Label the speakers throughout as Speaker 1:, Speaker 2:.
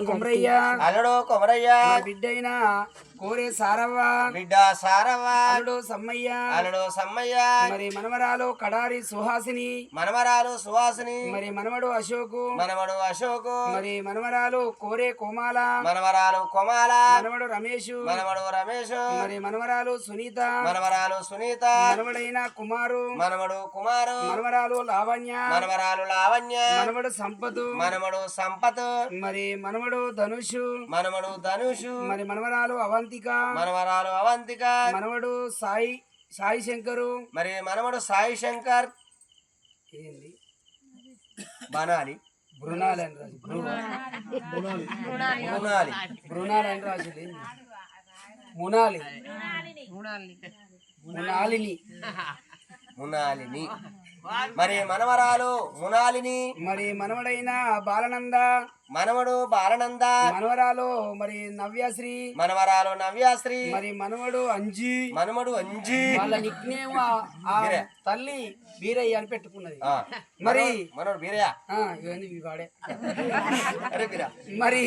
Speaker 1: కొమరయ్య
Speaker 2: అల్లుడు కొమరయ్య
Speaker 1: బిడ్డైనా కోరే సారవ్వ
Speaker 2: బిడ్డ సారవ్వ
Speaker 1: అల్లుడు సమ్మయ్య
Speaker 2: అల్లుడు సమ్మయ్య
Speaker 1: మరి మనమరాలు కడారి సుహాసిని
Speaker 2: మనమరాలు సువాసిని
Speaker 1: మరి మనమడు అశోకు
Speaker 2: మనమడు అశోకు
Speaker 1: మరి మనమరాలు కోరే కోమాల
Speaker 2: మనమరాలు కొమాల
Speaker 1: మనమడు రమేష్
Speaker 2: మనమడు రమేష్
Speaker 1: మరి మనమరాలు సునీత
Speaker 2: మనమరాలు సునీత
Speaker 1: మనమడైన కుమారు
Speaker 2: మనమడు కుమారు
Speaker 1: మనమరాలు లావణ్య
Speaker 2: మనమరాలు లావణ్య
Speaker 1: మనమడు సంపత్
Speaker 2: మనమడు సంపత్
Speaker 1: మరి మనమడు ధనుషు
Speaker 2: మనమడు ధనుషు
Speaker 1: మరి మనమరాలు అవంతిక
Speaker 2: మనమరాలు అవంతిక
Speaker 1: మనవడు సాయి శంకరు
Speaker 2: మరి మనమడు సాయి శంకర్
Speaker 1: ఏంది
Speaker 2: బనాలి
Speaker 1: బృణాలి అని రాజు
Speaker 2: బృణాలి
Speaker 1: బృణాలి అని రాజు మునాలి మునాలిని
Speaker 2: మునాలిని మరి మనవరాలు మునాలిని
Speaker 1: మరి మనవడైన బాలనంద
Speaker 2: మనవడు బాలనంద
Speaker 1: మనవరాలు మరి నవ్యశ్రీ
Speaker 2: మనవరాలు నవ్యాశ్రీ
Speaker 1: మరి మనవడు అంజి
Speaker 2: మనవడు అంజి
Speaker 1: వాళ్ళ నిక్నేమ్ ఆ తల్లి వీరయ్య అని పెట్టుకున్నది మరి
Speaker 2: మనవడు వీరయ్య
Speaker 1: ఇవన్నీ వాడే
Speaker 2: అరే వీర
Speaker 1: మరి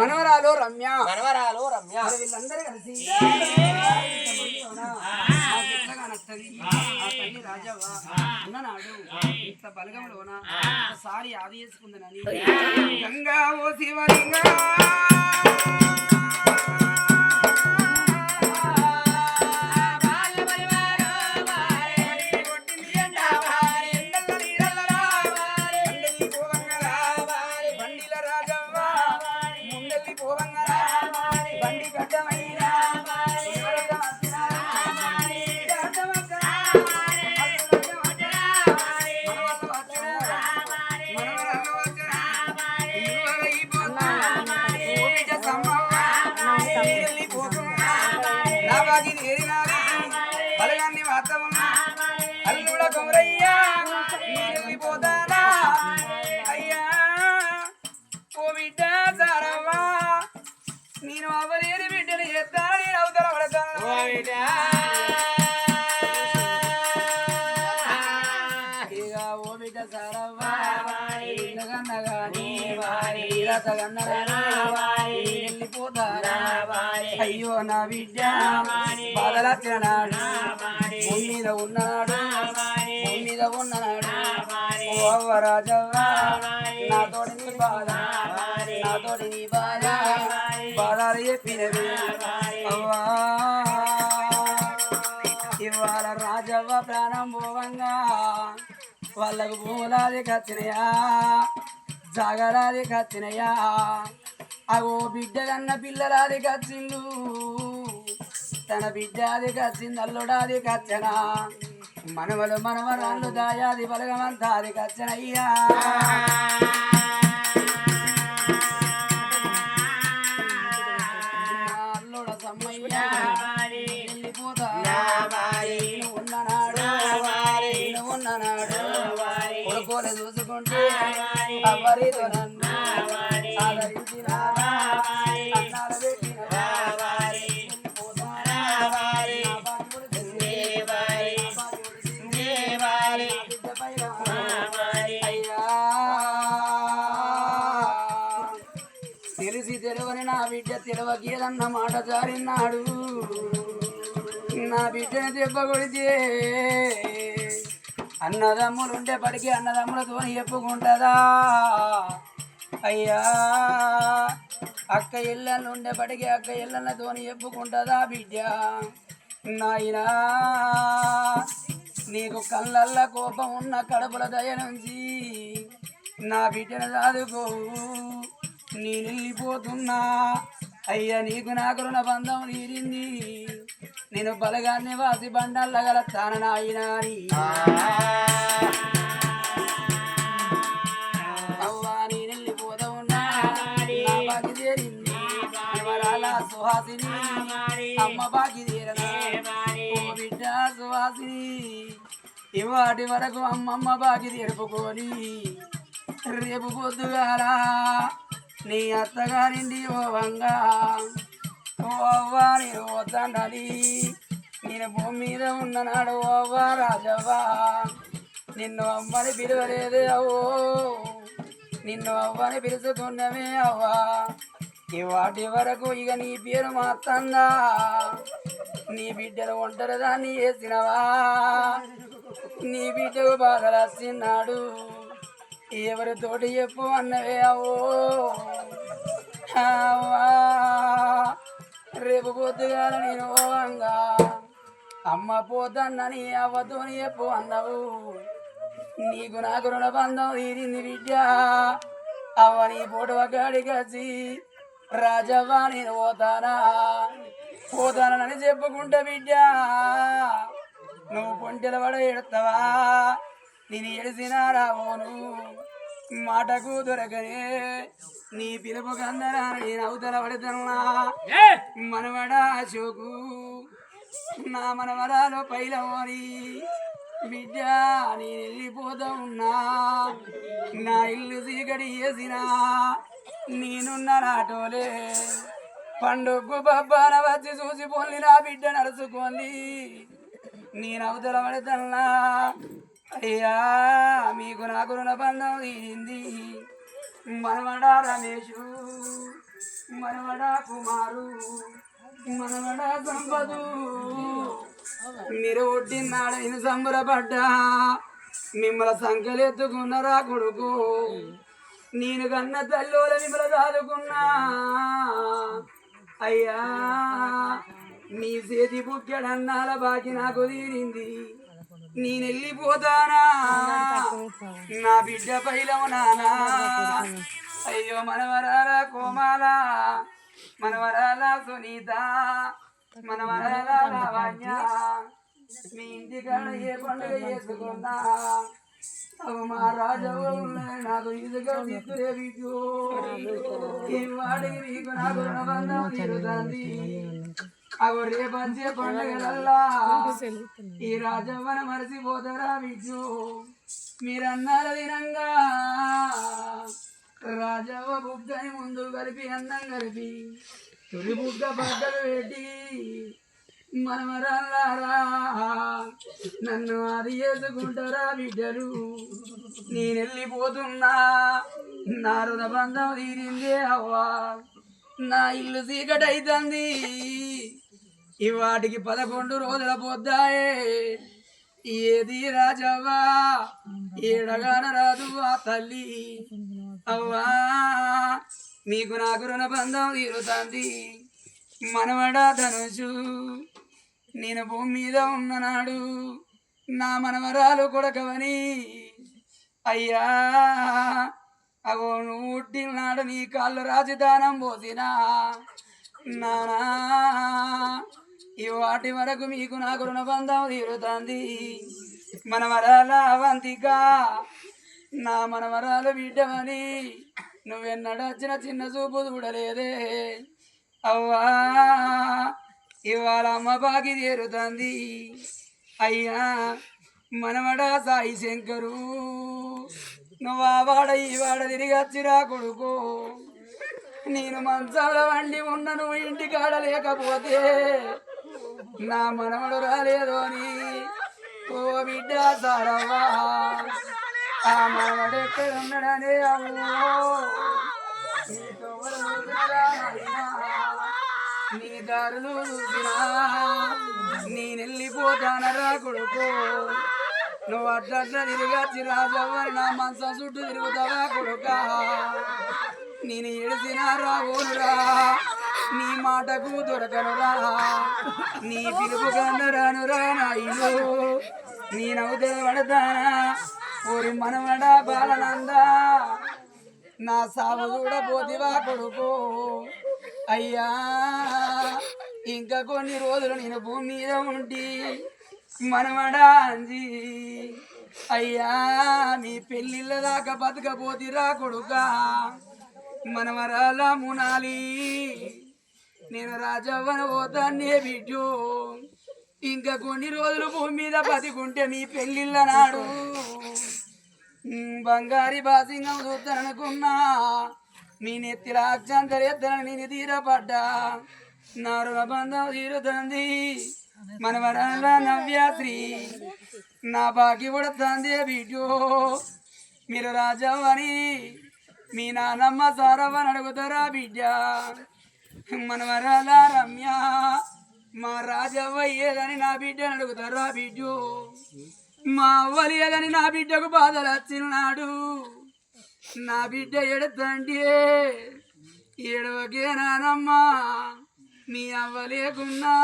Speaker 1: మనవరాలు రమ్య
Speaker 2: మనవరాలు రమ్య
Speaker 1: వీళ్ళందరూ కలిసి రాజవ్వ అన్ననాడు ఇంత బలగంలోన ఒకసారి ఆది చేసుకుందనని గంగా ఓ శివలింగా బలగాన్ని వాస్తవమా అల్లుడ కొమరయ్యా పోతానా అయ్యా ఓ బిడ్డ సారవ్వా నేను అవలేని బిడ్డను చేస్తాను నేను అవతల పడతాను ఇక ఓ బిడ్డ సారవ్వా వెళ్ళిపోతారా అయ్యో నా బిడ్డ బాధలచ్చిన నాడు భూమి మీద ఉన్నాడు భూమి మీద ఉన్నాడు ఓ అవ్వ రాజవ్వ నాతోటి నీ బాధ నాతోటి నీ బాధ బాధలు చెప్పినవి అవ్వా ఇవాళ రాజవ్వ ప్రాణం పోవంగా వాళ్ళకు భూములాది కచ్చినయా జాగరాది కచ్చినయా అగో బిడ్డ కన్న పిల్లలాది కచ్చిండు తన బిడ్డ అది కచ్చింది అల్లుడాది కచ్చనా మనవలు మనవరాళ్ళు దాయాది బలగమంతా అది కచ్చనయ్యా అల్లుడ సమ్మయ్యా వెళ్ళిపోతా ఉన్ననాడు కొడుకోలే చూసుకుంటే ఎవరితో నన్ను ఆదరించిన అన్నాలు పెట్టిన తెలిసి తెలివని నా బిడ్డ తెలివకేదన్న మాట జారినాడు నా బిడ్డని దెబ్బ కొడితే అన్నదమ్ములుంటే పడికి అన్నదమ్ములతో చెప్పుకుంటుందా అయ్యా అక్క ఇళ్ళనుండే పడికి అక్క ఇళ్ళతో చెప్పుకుంటుందా బిడ్డ నాయనా నీకు కళ్ళల్ల కోపం ఉన్న కడుపుల దయ నుంచి నా బిడ్డను చదువుకోవు నేను వెళ్ళిపోతున్నా అయ్యా నీకు నాకు రుణ బంధం తీరింది నేను బలగాన్ని వాసి బండల్ల గల తాన నాయనా అవ్వా నేను వెళ్ళిపోతా ఉన్నా నా బాకి తీరింది సుహాసిని అమ్మ బాకి తీరనా ఓ బిడ్డ సుహాసిని ఇవాటి వరకు అమ్మమ్మ బాకి తీర్పుకొని రేపు పొద్దుగాల నీ అత్తగారిండి ఓవంగా ఓ అవ్వా నేను వద్దండాలి నేను భూమి మీద ఉన్ననాడు ఓ అవ్వా రాజవ్వా నిన్ను అమ్మని పిలవలేదు అవో నిన్ను అవ్వని పిలుచుకున్నవే అవ్వా ఇవాటి వరకు ఇక నీ పేరు మాత్తందా నీ బిడ్డలు ఒంటరి దాన్ని వేసినవా నీ బిడ్డకు బాధలు వచ్చినాడు ఎవరితోటి చెప్పు అన్నవే అవో అవ్వా రేపు పొద్దుగాల నేను పోవంగా అమ్మ పోతన్నని అవ్వతోని చెప్పు అన్నవు నీకు నాకు రుణబంధం తీరింది బిడ్డ అవ్వ నీ పూటవ గాడికి వచ్చి రాజవ్వ నేను పోతానని చెప్పుకుంటా బిడ్డ నువ్వు పొంటెల పడ ఎడతావా నేను ఎడిసినా రావోను మాటకు దొరకనే నీ పిలుపు కందరా నేను అవతల పడతానున్నా మనవడా అశోకు నా మనవరాలు పైలమోని బిడ్డ నేను వెళ్ళిపోతా ఉన్నా నా ఇల్లు చీకటి వేసినా నేనున్న నాటోలే పండుగ బబ్బాన వచ్చి చూసి పోలి నా బిడ్డ నడుచుకోండి నేను అవతల పడతన్నా అయ్యా మీకు నాకు రుణబంధం తీరింది మనవడా రమేషు మనవడా కుమారు మనవడా సంపదు మీరు ఒడ్డినాడు నేను సంబరపడ్డా మిమ్మల్ని సంకలెత్తుకున్నరా కొడుకు నేను కన్న తల్లోల మిమ్మల్ని దాదుకున్నా అయ్యా నీ చేతి బుక్కెడన్నాల బాకి నాకు తీరింది నేను వెళ్ళిపోతానా నా బిడ్డ పైలము నానా అయ్యో మనవరాల కోమాల మనవరాల సునీత మనవరాల లావణ్య మీ ఇంటికాడ ఏ పండుగ చేసుకున్నా అవు మా రాజవ్వ నాకు ఇదిగా దిక్కులే బిడ్డు ఈ వాడికి మీకు నాకు రుణబంధం తీరుతుంది అవు రేపంచే పండుగలల్లా ఈ రాజవ్వను మరచిపోతారా బిడ్డు మీరన్నార వినంగా రాజవ్వ బుగ్గని ముందు కలిపి అన్నం కలిపి తొలి బుగ్గ బద్దలు పెట్టి మనమరాలారా నన్ను అది చేసుకుంటారా బిడ్డలు నేను వెళ్ళిపోతున్నా నా రుణబంధం తీరిందే అవ్వా నా ఇల్లు చీకటైతుంది ఇవాటికి 11 రోజుల పొద్దాయే ఏది రాజవ్వా ఏడగాన రాదు ఆ తల్లి అవ్వా మీకు నాకు రుణబంధం తీరుతుంది మనవడా ధనుషు నేను భూమి మీద ఉన్ననాడు నా మనవరాలు కొడకవని అయ్యా అగో నువ్వు పుట్టినాడు నీ కాళ్ళు రాజధానం పోసినా నానా ఇవాటి వరకు మీకు నాకు రుణబంధం తీరుతుంది మనవరాల అవంతిక నా మనవరాలు బిడ్డవని నువ్వెన్నడొచ్చిన చిన్న చూపు చూడలేదే అవ్వా ఇవాళ అమ్మ బాకి తీరుతుంది అయ్యా మనవడా సాయి శంకరు నువ్వు ఆ వాడ ఈ వాడ తిరిగి వచ్చిరా కొడుకు నేను మంచాల వండి ఉన్న నువ్వు ఇంటికాడ లేకపోతే నా మనవడు రాలేదు అని ఓ బిడ్డ సారవ్వా ఆ మనవడు ఎక్కడ ఉన్నాడనే అమ్మో నీ దారులు చూసినా నేను వెళ్ళిపోతానరా కొడుకు నువ్వు అట్లా తిరిగచ్చి రాజవ్వని నా మనసు చుట్టూ తిరుగుతావా కొడుక నేను ఏడిసినా రావునురా నీ మాటకు దొరకనురా నీ పిలుపు కన్నరానురా నాయను నేనవుతే పడతానా ఓరి మనవడా బాలనందా నా సాగు కూడా పోతివా కొడుకు అయ్యా ఇంకా కొన్ని రోజులు నేను భూమి మీద ఉండి మనవడా అంజి అయ్యా నీ పెళ్ళిళ్ళ దాకా బతకపోతిరా కొడుక మనవరాల మునాలి నేను రాజవ్వను పోతానే బిడ్డు ఇంకా కొన్ని రోజులు భూమి మీద బతికుంటే మీ పెళ్ళిళ్ళ నాడు బంగారి బాసింగం చూస్తాననుకున్నా మీ నెత్తిల అక్షంతరెత్తనని నేను తీరపడ్డా నా రుణబంధం తీరుతుంది మనవరాల నవ్యాత్రి నా బాకి పడుతుంది బిడ్డు మీరు రాజవ్వని మీ నానమ్మ సారవ్వని అడుగుతారా బిడ్డ మనవరాల రమ్య మా రాజవ్వ ఏదని నా బిడ్డని అడుగుతారా బిడ్డు మా అవ్వలు ఏదని నా బిడ్డకు బాధలు వచ్చినాడు నా బిడ్డ ఎడతండి ఏడవకే నానమ్మ మీ అవ్వ లేకున్నా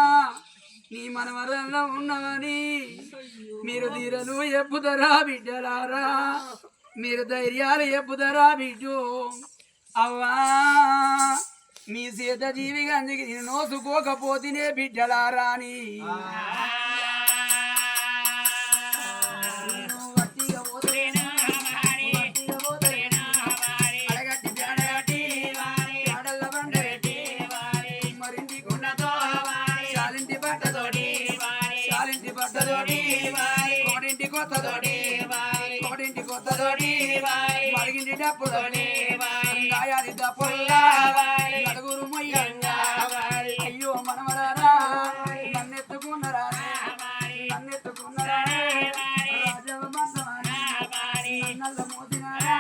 Speaker 1: నీ మనవరంలో ఉన్నవని మీరు ధీరలు ఎప్పుదరా బిడ్డలారా మీరు ధైర్యాలు ఎప్పుదరా బిడ్డు అవ్వా మీ సీత జీవి గంజికి నేను నోసుకోకపోతేనే బిడ్డలారాని మరిగింటి డప్పులోని గాయాలి దప్పుల్లా నలుగురు మొయ్యంగా అయ్యో మనమరారా నన్నెత్తుకున్నరా రాజవ మందమాని నల్ల మోసినారా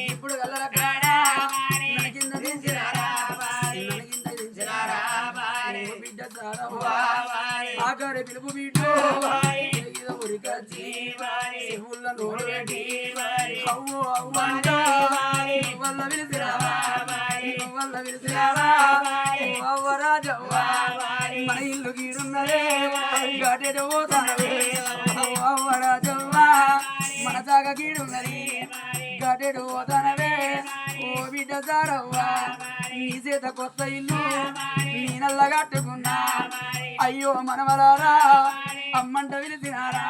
Speaker 1: ఇప్పుడు గల్లల కాడా నన్ను కింద దించినారా బిడ్డ సారవ్వా ఆకాడ పిలుపు బిడ్డు ఉరికచ్చి శివుళ్ళ నోరు పెట్టి అవ్వు అవ్వంట వల్ల విలిసిరావా అవ్వ రాజవ్వా మన ఇల్లు గీడున్నదే గటెడు పోతానవే అవ్వ రాజవ్వా మన జాగ గీడున్నది గటెడు పోతానవే ఓ బిడ్డ సారవ్వా నీ చేత కొత్త ఇల్లు నీ నల్ల కట్టుకున్నా అయ్యో మనవరారా అమ్మంట విలిసినారా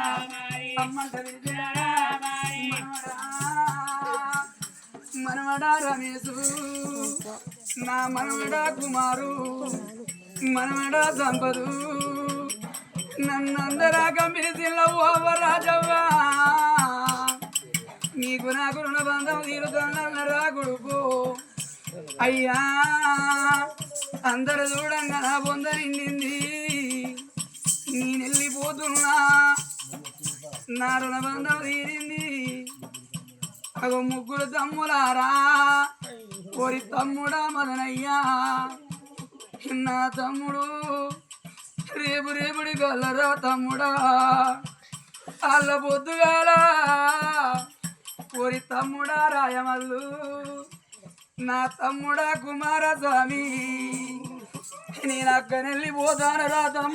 Speaker 1: మనవడా రమేశు నా మనవడా కుమారు మనవడా సంపదు నన్నందరా గంభీరసిల్లవ్వ రాజవ్వా నీకు నాకు రుణబంధం తీరుతున్న కొడుకు అయ్యా అందరు చూడంగా నా బొంద నిండింది నేనెళ్ళిపోతున్నా నా రుణబంధం తీరింది అగో ముగ్గురు తమ్ములారా ఓరి తమ్ముడా మదనయ్యా నా తమ్ముడు రేపుడి గొల్లరా తమ్ముడా వాళ్ళ పొద్దుగాల ఓరి తమ్ముడా రాయమల్లు నా తమ్ముడా కుమారస్వామి నేను అక్కనెళ్ళిపోతాను రా తమ్ముడు